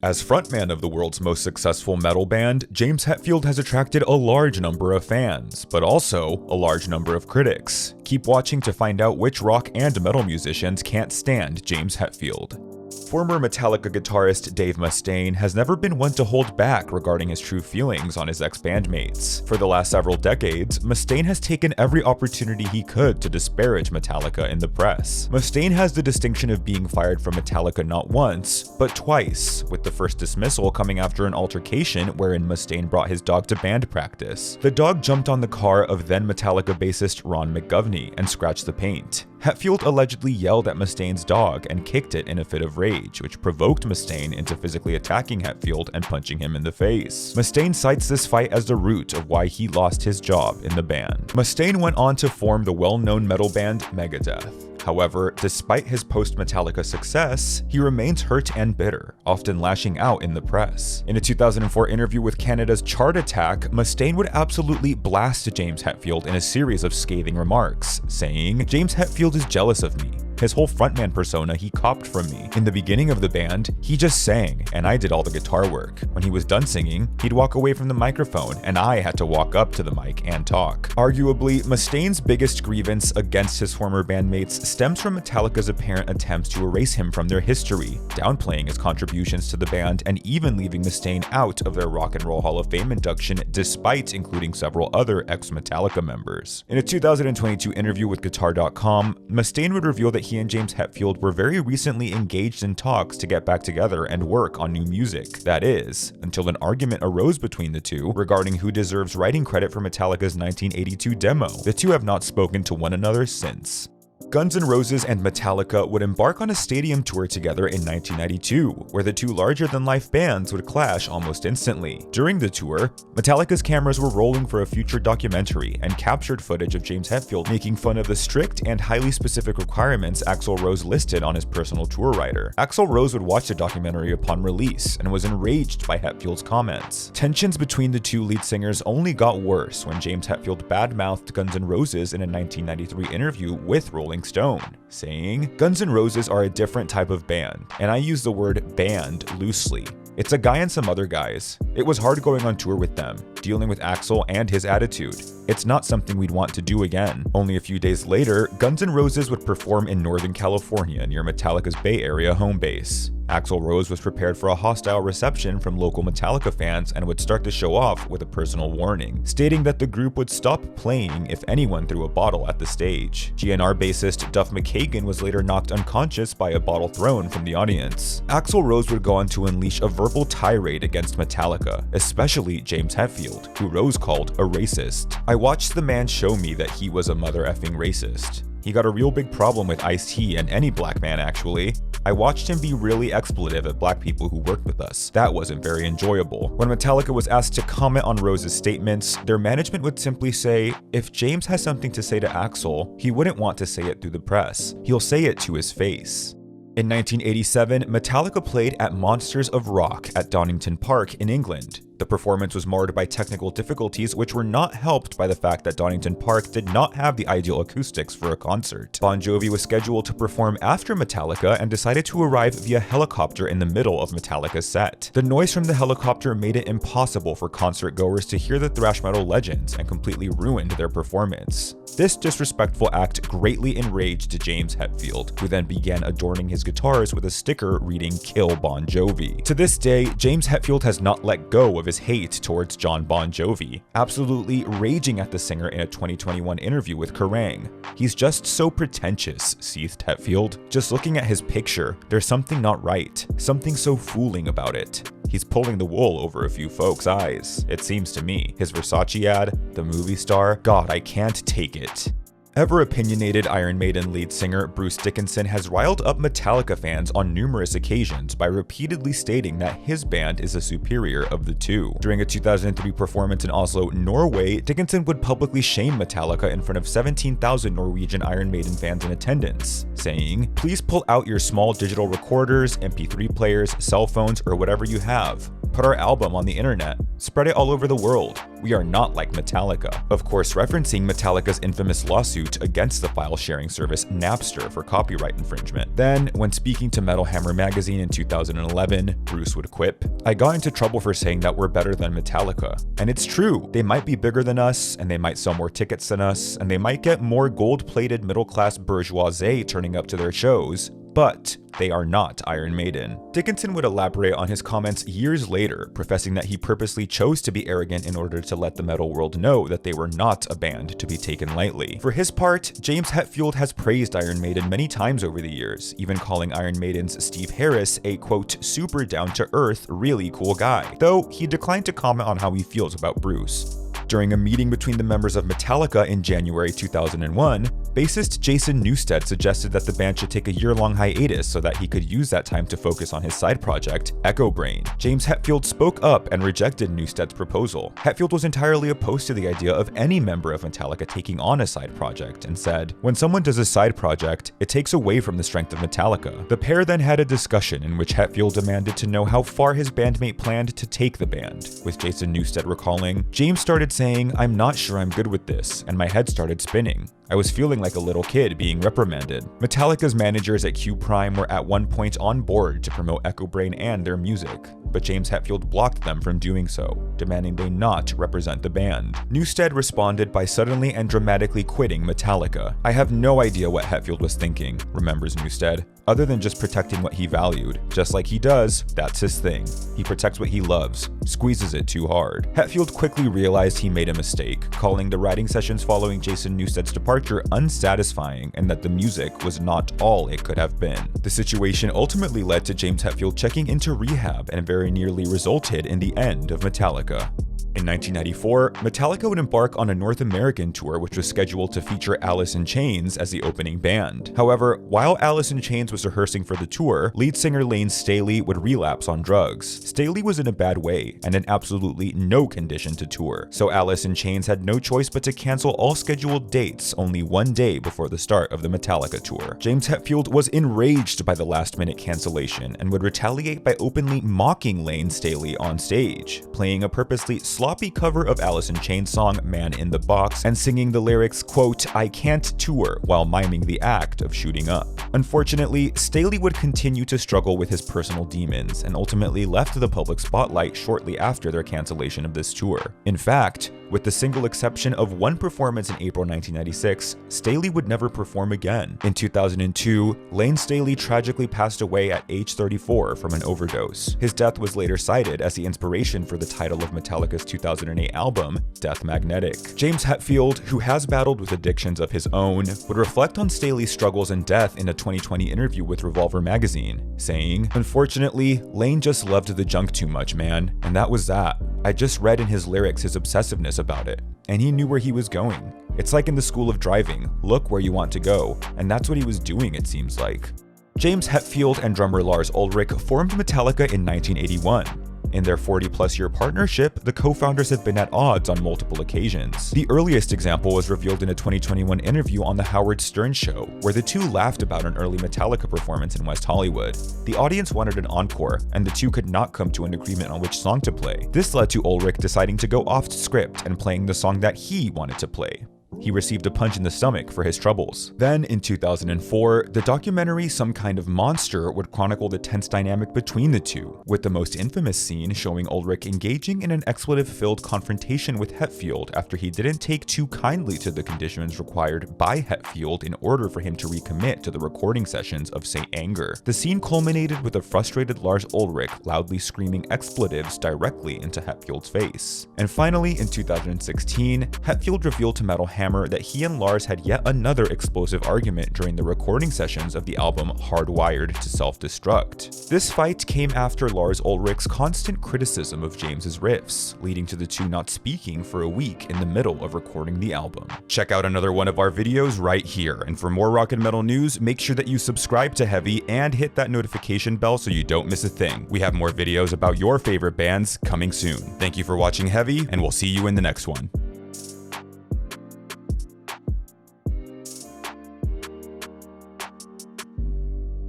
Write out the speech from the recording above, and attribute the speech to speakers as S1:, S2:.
S1: As frontman of the world's most successful metal band, James Hetfield has attracted a large number of fans, but also a large number of critics. Keep watching to find out which rock and metal musicians can't stand James Hetfield. Former Metallica guitarist Dave Mustaine has never been one to hold back regarding his true feelings on his ex-bandmates. For the last several decades, Mustaine has taken every opportunity he could to disparage Metallica in the press. Mustaine has the distinction of being fired from Metallica not once, but twice, with the first dismissal coming after an altercation wherein Mustaine brought his dog to band practice. The dog jumped on the car of then Metallica bassist Ron McGovney and scratched the paint. Hetfield allegedly yelled at Mustaine's dog and kicked it in a fit of rage, which provoked Mustaine into physically attacking Hetfield and punching him in the face. Mustaine cites this fight as the root of why he lost his job in the band. Mustaine went on to form the well-known metal band Megadeth. However, despite his post-Metallica success, he remains hurt and bitter, often lashing out in the press. In a 2004 interview with Canada's Chart Attack, Mustaine would absolutely blast James Hetfield in a series of scathing remarks, saying, "James Hetfield is jealous of me. His whole frontman persona he copied from me. In the beginning of the band, he just sang, and I did all the guitar work. When he was done singing, he'd walk away from the microphone, and I had to walk up to the mic and talk." Arguably, Mustaine's biggest grievance against his former bandmates stems from Metallica's apparent attempts to erase him from their history, downplaying his contributions to the band and even leaving Mustaine out of their Rock and Roll Hall of Fame induction despite including several other ex-Metallica members. In a 2022 interview with Guitar.com, Mustaine would reveal that he and James Hetfield were very recently engaged in talks to get back together and work on new music. That is, until an argument arose between the two regarding who deserves writing credit for Metallica's 1982 demo. The two have not spoken to one another since. Guns N' Roses and Metallica would embark on a stadium tour together in 1992, where the two larger-than-life bands would clash almost instantly. During the tour, Metallica's cameras were rolling for a future documentary and captured footage of James Hetfield making fun of the strict and highly specific requirements Axl Rose listed on his personal tour rider. Axl Rose would watch the documentary upon release and was enraged by Hetfield's comments. Tensions between the two lead singers only got worse when James Hetfield badmouthed Guns N' Roses in a 1993 interview with Rolling Stone, saying, "Guns N' Roses are a different type of band, and I use the word band loosely. It's a guy and some other guys. It was hard going on tour with them, dealing with Axl and his attitude. It's not something we'd want to do again." Only a few days later, Guns N' Roses would perform in Northern California near Metallica's Bay Area home base. Axl Rose was prepared for a hostile reception from local Metallica fans and would start the show off with a personal warning, stating that the group would stop playing if anyone threw a bottle at the stage. GNR bassist Duff McKagan was later knocked unconscious by a bottle thrown from the audience. Axl Rose would go on to unleash a verbal tirade against Metallica, especially James Hetfield, who Rose called a racist. "I watched the man show me that he was a mother-effing racist. He got a real big problem with Ice-T and any black man actually. I watched him be really expletive at black people who worked with us. That wasn't very enjoyable." When Metallica was asked to comment on Rose's statements, their management would simply say, "If James has something to say to Axl, he wouldn't want to say it through the press. He'll say it to his face." In 1987, Metallica played at Monsters of Rock at Donington Park in England. The performance was marred by technical difficulties which were not helped by the fact that Donington Park did not have the ideal acoustics for a concert. Bon Jovi was scheduled to perform after Metallica and decided to arrive via helicopter in the middle of Metallica's set. The noise from the helicopter made it impossible for concert goers to hear the thrash metal legends and completely ruined their performance. This disrespectful act greatly enraged James Hetfield, who then began adorning his guitars with a sticker reading "Kill Bon Jovi." To this day, James Hetfield has not let go of his hate towards Jon Bon Jovi, absolutely raging at the singer in a 2021 interview with Kerrang! "He's just so pretentious," seethed Hetfield. "Just looking at his picture, there's something not right, something so fooling about it. He's pulling the wool over a few folks' eyes, it seems to me. His Versace ad, the movie star, God, I can't take it." Ever-opinionated Iron Maiden lead singer Bruce Dickinson has riled up Metallica fans on numerous occasions by repeatedly stating that his band is the superior of the two. During a 2003 performance in Oslo, Norway, Dickinson would publicly shame Metallica in front of 17,000 Norwegian Iron Maiden fans in attendance, saying, "Please pull out your small digital recorders, MP3 players, cell phones, or whatever you have. Put our album on the internet. Spread it all over the world. We are not like Metallica. Of course, referencing Metallica's infamous lawsuit against the file-sharing service Napster for copyright infringement. Then, when speaking to Metal Hammer magazine in 2011, Bruce would quip, "I got into trouble for saying that we're better than Metallica. And it's true, they might be bigger than us, and they might sell more tickets than us, and they might get more gold-plated middle-class bourgeoisie turning up to their shows, but they are not Iron Maiden." Dickinson would elaborate on his comments years later, professing that he purposely chose to be arrogant in order to let the metal world know that they were not a band to be taken lightly. For his part, James Hetfield has praised Iron Maiden many times over the years, even calling Iron Maiden's Steve Harris a quote, super down-to-earth, really cool guy, though he declined to comment on how he feels about Bruce. During a meeting between the members of Metallica in January 2001, bassist Jason Newsted suggested that the band should take a year-long hiatus so that he could use that time to focus on his side project, Echo Brain. James Hetfield spoke up and rejected Newsted's proposal. Hetfield was entirely opposed to the idea of any member of Metallica taking on a side project and said, "When someone does a side project, it takes away from the strength of Metallica." The pair then had a discussion in which Hetfield demanded to know how far his bandmate planned to take the band, with Jason Newsted recalling, "James started saying, 'I'm not sure I'm good with this,' and my head started spinning. I was feeling like a little kid being reprimanded." Metallica's managers at Q Prime were at one point on board to promote Echo Brain and their music, but James Hetfield blocked them from doing so, demanding they not represent the band. Newsted responded by suddenly and dramatically quitting Metallica. "I have no idea what Hetfield was thinking," remembers Newsted, "other than just protecting what he valued. Just like he does, that's his thing. He protects what he loves, squeezes it too hard." Hetfield quickly realized he made a mistake, calling the writing sessions following Jason Newsted's departure unsatisfying and that the music was not all it could have been. The situation ultimately led to James Hetfield checking into rehab and very nearly resulted in the end of Metallica. In 1994, Metallica would embark on a North American tour which was scheduled to feature Alice in Chains as the opening band. However, while Alice in Chains was rehearsing for the tour, lead singer Lane Staley would relapse on drugs. Staley was in a bad way and in absolutely no condition to tour, so Alice in Chains had no choice but to cancel all scheduled dates only one day before the start of the Metallica tour. James Hetfield was enraged by the last-minute cancellation and would retaliate by openly mocking Lane Staley on stage, playing a purposely sloppy cover of Alice in Chains' song Man in the Box and singing the lyrics, quote, "I can't tour," while miming the act of shooting up. Unfortunately, Staley would continue to struggle with his personal demons and ultimately left the public spotlight shortly after their cancellation of this tour. In fact, with the single exception of one performance in April 1996, Staley would never perform again. In 2002, Lane Staley tragically passed away at age 34 from an overdose. His death was later cited as the inspiration for the title of Metallica's 2008 album, Death Magnetic. James Hetfield, who has battled with addictions of his own, would reflect on Staley's struggles and death in a 2020 interview with Revolver magazine, saying, "Unfortunately, Lane just loved the junk too much, man, and that was that. I just read in his lyrics his obsessiveness about it, and he knew where he was going. It's like in the school of driving, look where you want to go, and that's what he was doing, it seems like." James Hetfield and drummer Lars Ulrich formed Metallica in 1981. In their 40-plus-year partnership, the co-founders have been at odds on multiple occasions. The earliest example was revealed in a 2021 interview on The Howard Stern Show, where the two laughed about an early Metallica performance in West Hollywood. The audience wanted an encore, and the two could not come to an agreement on which song to play. This led to Ulrich deciding to go off script and playing the song that he wanted to play. He received a punch in the stomach for his troubles. Then, in 2004, the documentary Some Kind of Monster would chronicle the tense dynamic between the two, with the most infamous scene showing Ulrich engaging in an expletive-filled confrontation with Hetfield after he didn't take too kindly to the conditions required by Hetfield in order for him to recommit to the recording sessions of Saint Anger. The scene culminated with a frustrated Lars Ulrich loudly screaming expletives directly into Hetfield's face. And finally, in 2016, Hetfield revealed to Metal Hammer that he and Lars had yet another explosive argument during the recording sessions of the album Hardwired to Self-Destruct. This fight came after Lars Ulrich's constant criticism of James's riffs, leading to the two not speaking for a week in the middle of recording the album. Check out another one of our videos right here, and for more rock and metal news, make sure that you subscribe to Heavy and hit that notification bell so you don't miss a thing. We have more videos about your favorite bands coming soon. Thank you for watching Heavy, and we'll see you in the next one.